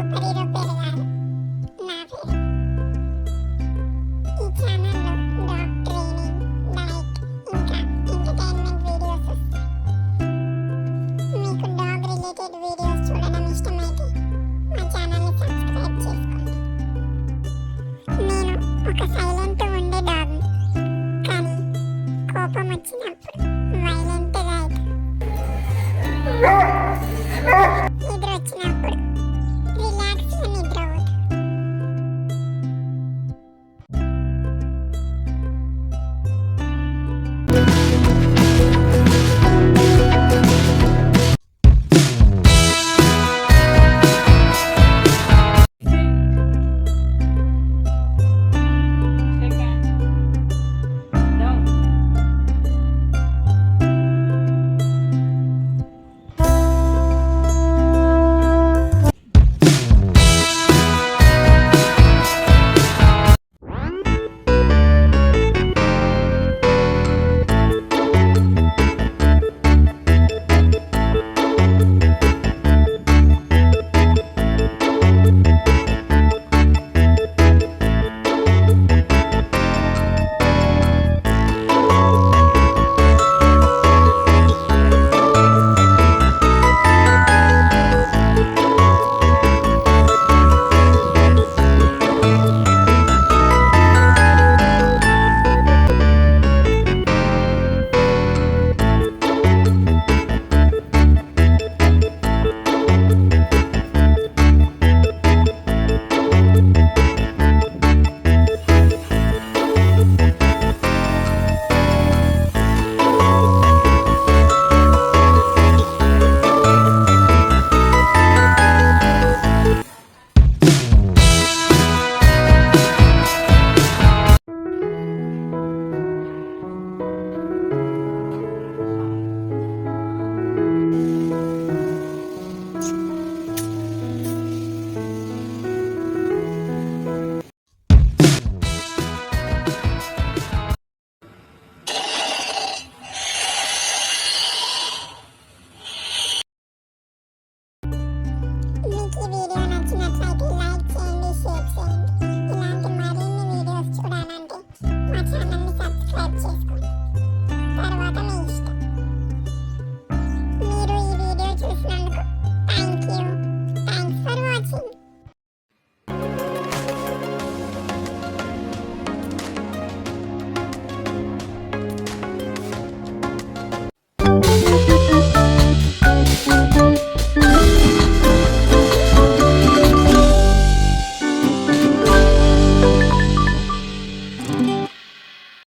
Super hero పేరు కాదు, నా పేరు. ఈ ఛానల్లో డాగ్ ట్రైనింగ్, డైట్, ఇంకా ఎంటర్టైన్మెంట్ వీడియోస్ వస్తాయి. మీకు డాగ్ రిలేటెడ్ వీడియోస్ చూడడం ఇష్టమైతే మా ఛానల్ని సబ్స్క్రైబ్ చేసుకోండి. నేను ఒక సైలెంట్ ఉండే డాగ్, కానీ కోపం వచ్చినప్పుడు వైలెంట్గా అవుతాను. నిద్ర వచ్చినప్పుడు రిలాక్స్గా నిద్ర అవుతాను. మీకు ఈ వీడియో